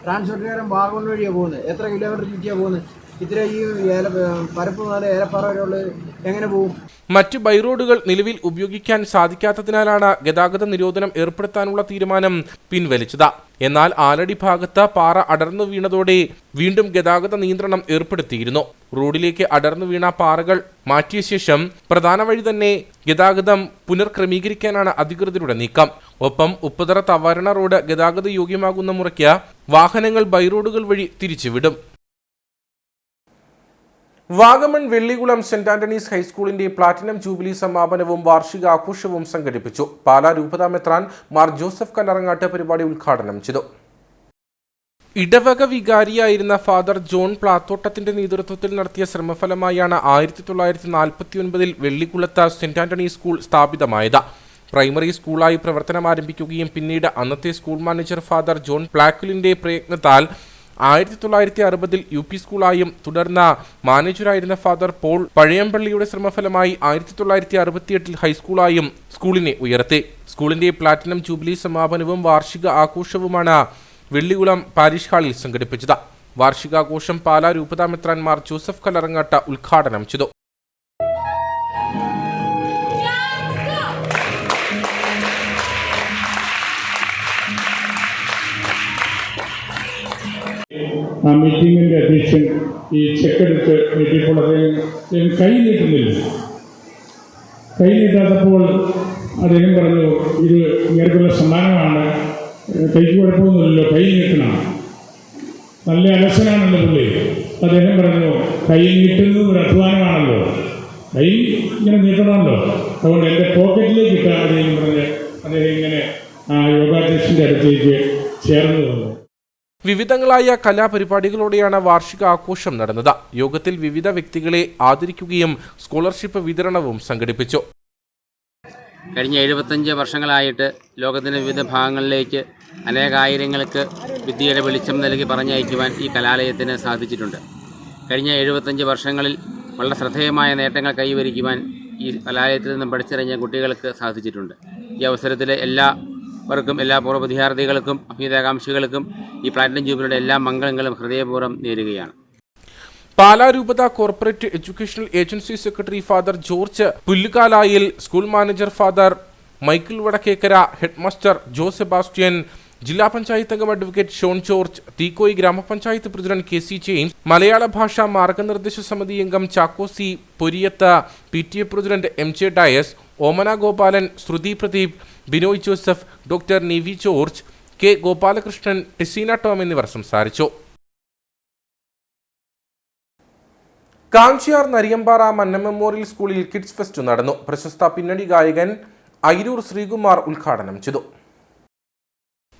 ട്രാൻസ്പോർട്ടുകാരൻ വാഗമൺ വഴിയാണ് പോകുന്നത്. എത്ര കിലോമീറ്റർ ചുറ്റിയാണ് പോകുന്നത്? ഇത്ര ഈ പരപ്പ് മുതൽ ഏലപ്പാറ വരെയുള്ള എങ്ങനെ പോകും? മറ്റ് ബൈറോഡുകൾ നിലവിൽ ഉപയോഗിക്കാൻ സാധിക്കാത്തതിനാലാണ് ഗതാഗത നിരോധനം ഏർപ്പെടുത്താനുള്ള തീരുമാനം പിൻവലിച്ചത്. എന്നാൽ ആലടി ഭാഗത്ത് പാറ അടർന്നു വീണതോടെ വീണ്ടും ഗതാഗത നിയന്ത്രണം ഏർപ്പെടുത്തിയിരുന്നു. റോഡിലേക്ക് അടർന്നു വീണ പാറകൾ മാറ്റിയ ശേഷം പ്രധാന വഴി തന്നെ ഗതാഗതം പുനർക്രമീകരിക്കാനാണ് അധികൃതരുടെ നീക്കം. ഒപ്പം ഉപ്പുതറ തവരണ റോഡ് ഗതാഗത യോഗ്യമാകുന്ന മുറയ്ക്ക് വാഹനങ്ങൾ ബൈറോഡുകൾ വഴി തിരിച്ചുവിടും. വാഗമൺ വെള്ളികുളം സെന്റ് ആന്റണീസ് ഹൈസ്കൂളിന്റെ പ്ലാറ്റിനം ജൂബിലി സമാപനവും വാർഷികാഘോഷവും സംഘടിപ്പിച്ചു. പാലാ രൂപതാ മെത്രാൻ മാർ ജോസഫ് കല്ലറങ്ങാട്ട് പരിപാടി ഉദ്ഘാടനം ചെയ്തു. ഇടവക വികാരിയായിരുന്ന ഫാദർ ജോൺ പ്ലാത്തോട്ടത്തിന്റെ നേതൃത്വത്തിൽ നടത്തിയ ശ്രമഫലമായാണ് 1949 വെള്ളിക്കുളത്ത് സെന്റ് ആന്റണീസ് സ്കൂൾ സ്ഥാപിതമായത്. പ്രൈമറി സ്കൂളായി പ്രവർത്തനം ആരംഭിക്കുകയും പിന്നീട് അന്നത്തെ സ്കൂൾ മാനേജർ ഫാദർ ജോൺ പ്ലാക്കുലിന്റെ പ്രയത്നത്താൽ 1960 UP സ്കൂളായും തുടർന്ന് മാനേജറായിരുന്ന ഫാദർ പോൾ പഴയമ്പള്ളിയുടെ ശ്രമഫലമായി 1968 ഹൈസ്കൂളായും സ്കൂളിനെ ഉയർത്തി. സ്കൂളിന്റെ പ്ലാറ്റിനം ജൂബിലി സമാപനവും വാർഷിക ആഘോഷവുമാണ് വെള്ളികുളം പാരിഷ് ഹാളിൽ സംഘടിപ്പിച്ചത്. വാർഷികാഘോഷം പാലാ രൂപതാ മെത്രാൻ മാർ ജോസഫ് കല്ലറങ്ങാട്ട് ഉദ്ഘാടനം ചെയ്തു. ആ മീറ്റിങ്ങിൻ്റെ അധ്യക്ഷൻ ഈ ചെക്കെടുത്ത് നീട്ടിയപ്പോൾ അദ്ദേഹം കൈ നീട്ടുന്നില്ല. കൈ നീട്ടാത്തപ്പോൾ അദ്ദേഹം പറഞ്ഞു, ഇത് ഇങ്ങനെയുള്ള സമ്മാനമാണ്, കൈക്ക് കുഴപ്പമൊന്നുമില്ലല്ലോ, കൈ നീട്ടണം. നല്ല അലസനാണല്ലോ പുള്ളി. അദ്ദേഹം പറഞ്ഞു, കൈ നീട്ടുന്നത് ഒരു അധ്വാനമാണല്ലോ, കൈ ഇങ്ങനെ നീട്ടണമല്ലോ, അതുകൊണ്ട് എൻ്റെ പോക്കറ്റിലേക്ക് ഇട്ടാൽ അദ്ദേഹം പറഞ്ഞ് അദ്ദേഹം ഇങ്ങനെ ആ യോഗാധ്യക്ഷൻ്റെ അടുത്തേക്ക് ചേർന്ന് തന്നു. വിവിധങ്ങളായ കലാപരിപാടികളോടെയാണ് വാർഷിക ആഘോഷം നടന്നത്. യോഗത്തിൽ വിവിധ വ്യക്തികളെ ആദരിക്കുകയും സ്കോളർഷിപ്പ് വിതരണവും സംഘടിപ്പിച്ചു. കഴിഞ്ഞ 75 വർഷങ്ങളായിട്ട് ലോകത്തിൻ്റെ വിവിധ ഭാഗങ്ങളിലേക്ക് അനേകായിരങ്ങൾക്ക് വിദ്യയുടെ വെളിച്ചം നൽകി പറഞ്ഞയക്കുവാൻ ഈ കലാലയത്തിന് സാധിച്ചിട്ടുണ്ട്. കഴിഞ്ഞ 75 വർഷങ്ങളിൽ വളരെ ശ്രദ്ധേയമായ നേട്ടങ്ങൾ കൈവരിക്കുവാൻ ഈ കലാലയത്തിൽ നിന്നും പഠിച്ചിറങ്ങിയ കുട്ടികൾക്ക് സാധിച്ചിട്ടുണ്ട്. ഈ അവസരത്തിൽ എല്ലാവർക്കും, എല്ലാ പൂർവ്വ വിദ്യാർത്ഥികൾക്കും അഭ്യുദയകാംക്ഷികൾക്കും ഈ പ്ലാറ്റിനം ജൂബിലിയുടെ എല്ലാ മംഗളങ്ങളും ഹൃദയപൂർവ്വം നേരുകയാണ്. പാലാ രൂപത corporate educational agency secretary father George Pullukalayil, school manager father Michael Vadakkekara, headmaster Jo Sebastian, ജില്ലാ പഞ്ചായത്ത് അംഗം അഡ്വക്കേറ്റ് ഷോൺ ജോർജ്, തീക്കോയി ഗ്രാമപഞ്ചായത്ത് പ്രസിഡന്റ് KC ജെയിംസ്, മലയാള ഭാഷാ മാർഗനിർദ്ദേശ സമിതി അംഗം ചാക്കോസി Poriyath, PTA president MJ Dias, Omana Gopalan, Sruthi Pradeep, Binoy Joseph, doctor Nivi George, K Gopalakrishnan, Teseena Tom എന്നിവർ സംസാരിച്ചു. കാഞ്ചിയാർ നരിയമ്പാറ മന്ന മെമ്മോറിയൽ സ്കൂളിൽ കിഡ്സ് ഫെസ്റ്റ് നടന്നു. പ്രശസ്ത പിന്നണി ഗായകൻ അയിരൂർ ശ്രീകുമാർ ഉദ്ഘാടനം ചെയ്തു.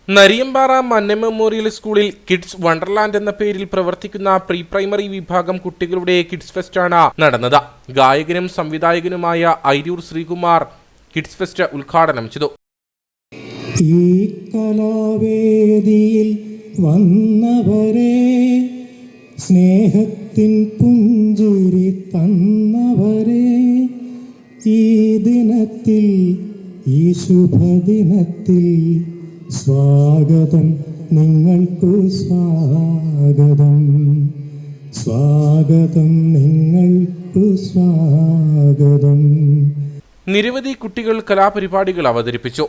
നരിയമ്പാറ മന്ന മെമ്മോറിയൽ സ്കൂളിൽ കിഡ്സ് വണ്ടർലാൻഡ് എന്ന പേരിൽ പ്രവർത്തിക്കുന്ന പ്രീ പ്രൈമറി വിഭാഗം കുട്ടികളുടെ കിഡ്സ് ഫെസ്റ്റാണ് നടന്നത്. ഗായകനും സംവിധായകനുമായ അയിരൂർ ശ്രീകുമാർ കിഡ്സ് ഫെസ്റ്റ് ഉദ്ഘാടനം ചെയ്തു. ഈ കലാവേദിയിൽ വന്നവരെ, സ്നേഹത്തിൻ പുഞ്ചിരി തന്നവരെ, ഈ ദിനത്തിൽ, ഈ ശുഭദിനത്തിൽ സ്വാഗതം, നിങ്ങൾക്ക് സ്വാഗതം, സ്വാഗതം, നിങ്ങൾക്ക് സ്വാഗതം. നിരവധി കുട്ടികൾ കലാപരിപാടികൾ അവതരിപ്പിച്ചു.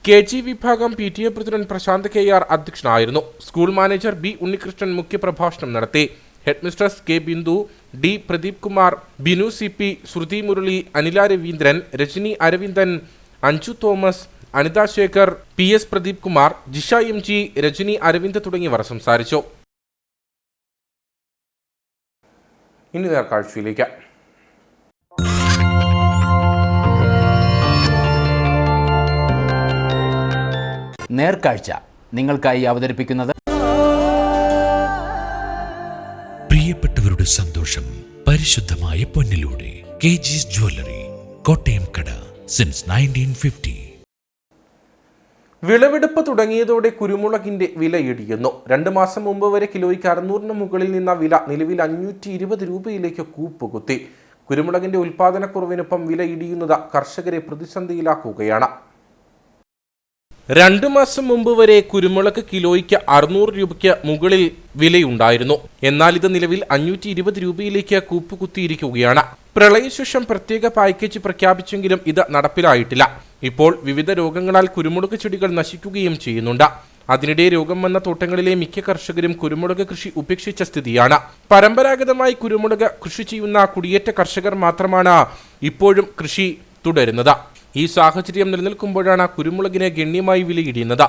KG വിഭാഗം PTA പ്രസിഡന്റ് പ്രശാന്ത് KR അധ്യക്ഷനായിരുന്നു. സ്കൂൾ മാനേജർ B ഉണ്ണികൃഷ്ണൻ മുഖ്യപ്രഭാഷണം നടത്തി. Headmistress K Bindu, D Pradeep Kumar, Binu CP, Shruthi Murali, Anila Raveendran, Rajani Aravindan, Anju Thomas, Anitha Shekhar, PS Pradeep Kumar, Jisha MG, Rajani Aravind തുടങ്ങിയവർ സംസാരിച്ചു. ഇനി നേർക്കാഴ്ചയിലേക്ക്. നേർക്കാഴ്ച നിങ്ങൾക്കായി അവതരിപ്പിക്കുന്നത് പ്രിയപ്പെട്ടവരുടെ സന്തോഷം പരിശുദ്ധമായ പൊന്നിലൂടെ കെജിസ് ജ്വല്ലറി, കോട്ടയം കട, സിൻസ് 1950. വിളവെടുപ്പ് തുടങ്ങിയതോടെ കുരുമുളകിന്റെ വില ഇടിയുന്നു. 2 മാസം മുമ്പ് വരെ കിലോയ്ക്ക് 600 മുകളിൽ നിന്ന വില നിലവിൽ 520 രൂപയിലേക്ക് കൂപ്പുകുത്തി. കുരുമുളകിന്റെ ഉൽപാദനക്കുറവിനൊപ്പം വില ഇടിയുന്നത് കർഷകരെ പ്രതിസന്ധിയിലാക്കുകയാണ്. 2 മാസം മുമ്പ് വരെ കുരുമുളക് കിലോയ്ക്ക് 600 രൂപയ്ക്ക് മുകളിൽ വിലയുണ്ടായിരുന്നു. എന്നാൽ ഇത് നിലവിൽ 520 രൂപയിലേക്ക് കൂപ്പുകുത്തിയിരിക്കുകയാണ്. പ്രളയശേഷം പ്രത്യേക പാക്കേജ് പ്രഖ്യാപിച്ചെങ്കിലും ഇത് നടപ്പിലായിട്ടില്ല. ഇപ്പോൾ വിവിധ രോഗങ്ങളാൽ കുരുമുളക് ചെടികൾ നശിക്കുകയും ചെയ്യുന്നുണ്ട്. അതിനിടെ രോഗം വന്ന തോട്ടങ്ങളിലെ മിക്ക കർഷകരും കുരുമുളക് കൃഷി ഉപേക്ഷിച്ച സ്ഥിതിയാണ്. പരമ്പരാഗതമായി കുരുമുളക് കൃഷി ചെയ്യുന്ന കുടിയേറ്റ കർഷകർ മാത്രമാണ് ഇപ്പോഴും കൃഷി തുടരുന്നത്. ഈ സാഹചര്യം നിലനിൽക്കുമ്പോഴാണ് കുരുമുളകിന് ഗണ്യമായി വിലയിടിയുന്നത്.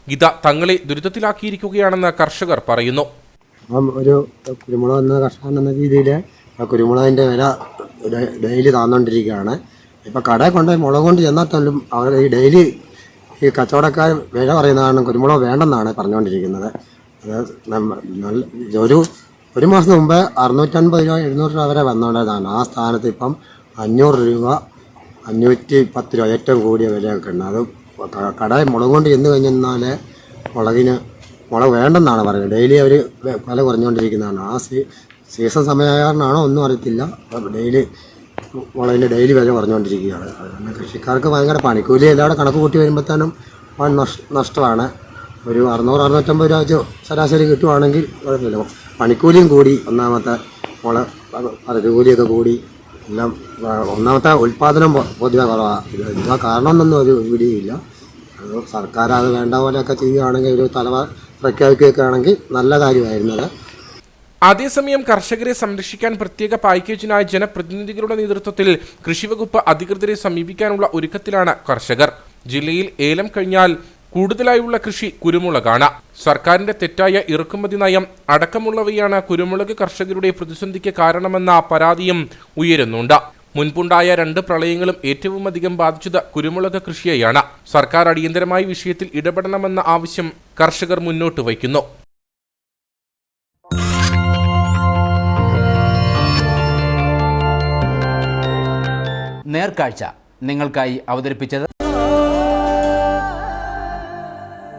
ഇത് തങ്ങളെ ദുരിതത്തിലാക്കിയിരിക്കുകയാണെന്ന് കർഷകർ പറയുന്നു. ഒരു കുരുമുളക് എന്ന കർഷകൻ എന്ന രീതിയിൽ കുരുമുളകിൻ്റെ വില ഡെയിലി താന്നുകൊണ്ടിരിക്കുകയാണ്. ഇപ്പോൾ കടയിൽ കൊണ്ടുപോയി മുളക് കൊണ്ട് ചെന്നാലും അവർ ഈ ഡെയിലി ഈ കച്ചവടക്കാർ വില പറയുന്ന കാരണം കുരുമുളക് വേണ്ടെന്നാണ് പറഞ്ഞുകൊണ്ടിരിക്കുന്നത്. അത് ഒരു മാസം മുമ്പ് 650 രൂപ 700 രൂപ വരെ വന്നുകൊണ്ടതാണ്. ആ സ്ഥാനത്ത് ഇപ്പം 500 രൂപ 510 രൂപ ഏറ്റവും കൂടിയ വിലയൊക്കെ ഉണ്ട്. അത് കടയിൽ മുളക് കൊണ്ട് ചെന്ന് കഴിഞ്ഞാൽ മുളക് വേണ്ടെന്നാണ് പറയുന്നത്. ഡെയിലി അവർ വില കുറഞ്ഞുകൊണ്ടിരിക്കുന്നതാണ്. ആ സീസൺ സമയമാണോ ഒന്നും അറിയത്തില്ല. ഡെയിലി മുളകിൻ്റെ ഡെയിലി വില കുറഞ്ഞുകൊണ്ടിരിക്കുകയാണ്. അതുകൊണ്ട് കൃഷിക്കാർക്ക് ഭയങ്കര പണിക്കൂലി എല്ലാവരും കണക്ക് കൂട്ടി വരുമ്പോഴത്തേനും നഷ്ടമാണ്. ഒരു 600-650 രൂപ വെച്ച് ശരാശരി കിട്ടുവാണെങ്കിൽ കുഴപ്പമില്ല. പണിക്കൂലിയും കൂടി, ഒന്നാമത്തെ കൂലിയൊക്കെ കൂടി, എല്ലാം ഒന്നാമത്തെ ഉൽപ്പാദനം പൊതുവെ കുറവാണ്. എന്താ കാരണമെന്നൊന്നും ഒരു പിടിയില്ല. അത് സർക്കാർ അത് വേണ്ട പോലെയൊക്കെ ചെയ്യുകയാണെങ്കിൽ ഒരു തലവ പ്രഖ്യാപിക്കുകയൊക്കെ ആണെങ്കിൽ നല്ല കാര്യമായിരുന്നത്. അതേസമയം കർഷകരെ സംരക്ഷിക്കാൻ പ്രത്യേക പാക്കേജിനായി ജനപ്രതിനിധികളുടെ നേതൃത്വത്തിൽ കൃഷിവകുപ്പ് അധികൃതരെ സമീപിക്കാനുള്ള ഒരുക്കത്തിലാണ് കർഷകർ. ജില്ലയിൽ ഏലം കഴിഞ്ഞാൽ കൂടുതലായുള്ള കൃഷി കുരുമുളകാണ്. സർക്കാരിന്റെ തെറ്റായ ഇറക്കുമതി നയം അടക്കമുള്ളവയാണ് കുരുമുളക് കർഷകരുടെ പ്രതിസന്ധിക്ക് കാരണമെന്ന പരാതിയും ഉയരുന്നുണ്ട്. മുൻപുണ്ടായ 2 പ്രളയങ്ങളും ഏറ്റവുമധികം ബാധിച്ചത് കുരുമുളക് കൃഷിയെയാണ്. സർക്കാർ അടിയന്തരമായി വിഷയത്തിൽ ഇടപെടണമെന്ന ആവശ്യം കർഷകർ മുന്നോട്ട് വയ്ക്കുന്നു. നേർക്കാഴ്ച നിങ്ങൾക്കായി അവതരിപ്പിച്ചത്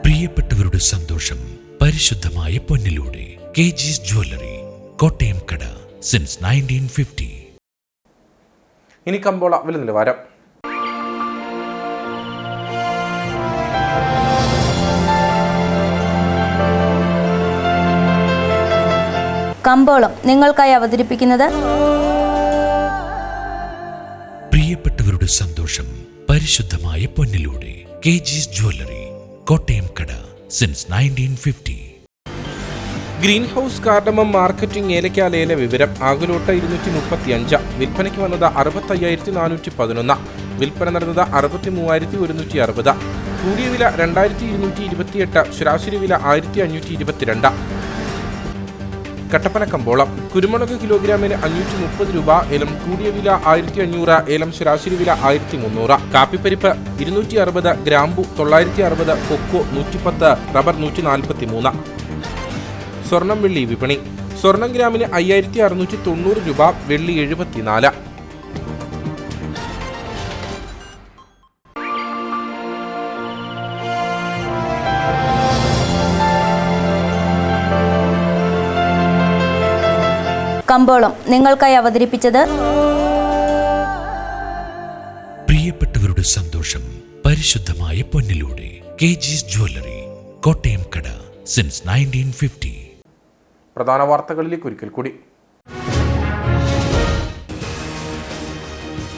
പ്രിയപ്പെട്ടവരുടെ സന്തോഷം പരിശുദ്ധമായ പൊന്നിലൂടെ കെജിസ് ജ്വല്ലറി, കോട്ടയം കട, സിൻസ് 1950. ഇനി കമ്പോള വില നിലവാരം. കമ്പോളം നിങ്ങൾക്കായി അവതരിപ്പിക്കുന്നത് പ്രിയപ്പെട്ടവരുടെ സന്തോഷം പരിശുദ്ധമായ പൊന്നിലൂടെ കെജിസ് ജ്വല്ലറി, കോട്ടയം കട, since 1950. Green house cardamom marketing ഏലക്ക ലേല വിവരം. ആകലോട്ട 235, വിൽപ്പനയ്ക്ക് വന്നത് 65,411, വിൽപ്പന നടന്നത് 63,160, കൂടിയ വില 2,228, ശരാശരി വില 1,522. കട്ടപ്പന കമ്പോളം. കുരുമുളക് കിലോഗ്രാമിന് 530 രൂപ, ഏലം കൂടിയ വില 1,500, ഏലം ശരാശരി വില 1,300. കാപ്പിപ്പരിപ്പ് 260, ഗ്രാമ്പു 960, കൊക്കോ 110, റബ്ബർ 143. സ്വർണം വെള്ളി വിപണി. സ്വർണം ഗ്രാമിന് 5,690 രൂപ, വെള്ളി 74. കമ്പോളം നിങ്ങൾക്കായി അവതരിപ്പിച്ചത് പ്രിയപ്പെട്ടവരുടെ സന്തോഷം പരിശുദ്ധമായ പൊന്നിലൂടെ കെജിസ് ജ്വല്ലറി, കോട്ടയം കട, സിൻസ് 1950. പ്രധാന വാർത്തകളിലേക്ക് ഒരിക്കൽ കൂടി.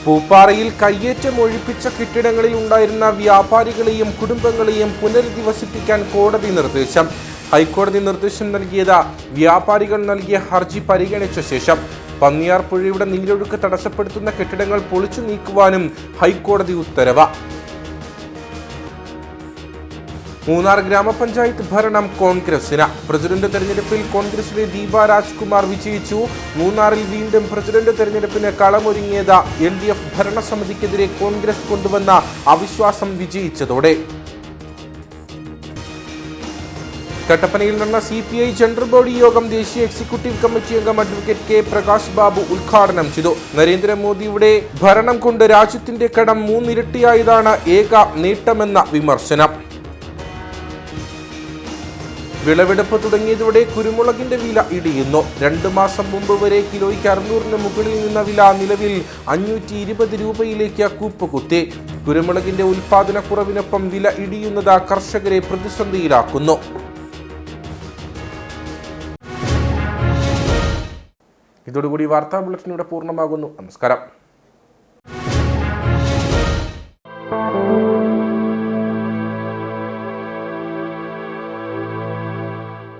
പൂപ്പാറയിൽ കയ്യേറ്റം ഒഴിപ്പിച്ച കെട്ടിടങ്ങളിൽ ഉണ്ടായിരുന്ന വ്യാപാരികളെയും കുടുംബങ്ങളെയും പുനരധിവസിപ്പിക്കാൻ കോടതി നിർദ്ദേശം. ഹൈക്കോടതി നിർദ്ദേശം നൽകിയത് വ്യാപാരികൾ നൽകിയ ഹർജി പരിഗണിച്ച ശേഷം. പന്നിയാർ പുഴയുടെ നീരൊഴുക്ക് തടസ്സപ്പെടുത്തുന്ന കെട്ടിടങ്ങൾ പൊളിച്ചു നീക്കുവാനും ഹൈക്കോടതി ഉത്തരവ്. മൂന്നാർ ഗ്രാമപഞ്ചായത്ത് ഭരണം കോൺഗ്രസിന്. പ്രസിഡന്റ് തെരഞ്ഞെടുപ്പിൽ കോൺഗ്രസിലെ ദീപ രാജ്കുമാർ വിജയിച്ചു. മൂന്നാറിൽ വീണ്ടും പ്രസിഡന്റ് തെരഞ്ഞെടുപ്പിന് കളമൊരുങ്ങിയത് LDF ഭരണസമിതിക്കെതിരെ കോൺഗ്രസ് കൊണ്ടുവന്ന അവിശ്വാസം വിജയിച്ചതോടെ. കട്ടപ്പനയിൽ നടന്ന CPI ജനറൽ ബോഡി യോഗം ദേശീയ എക്സിക്യൂട്ടീവ് കമ്മിറ്റി അംഗം അഡ്വക്കേറ്റ് K. പ്രകാശ് ബാബു ഉദ്ഘാടനം ചെയ്തു. നരേന്ദ്രമോദിയുടെ ഭരണം കൊണ്ട് രാജ്യത്തിന്റെ കടം 3 ഇരട്ടിയായതാണ് ഏക നേട്ടമെന്ന വിമർശനം. വിളവെടുപ്പ് തുടങ്ങിയതോടെ കുരുമുളകിന്റെ വില ഇടിയുന്നു. 2 മാസം മുമ്പ് വരെ കിലോയ്ക്ക് 600-ന് മുകളിൽ നിന്ന വില നിലവിൽ 520 രൂപയിലേക്ക് കൂപ്പുകുത്തി. കുരുമുളകിന്റെ ഉൽപാദനക്കുറവിനൊപ്പം വില ഇടിയുന്നത് കർഷകരെ പ്രതിസന്ധിയിലാക്കുന്നു. ഇതോടുകൂടി വാർത്താ ബുള്ളറ്റിൻ ഇവിടെ പൂർണ്ണമാകുന്നു. നമസ്കാരം.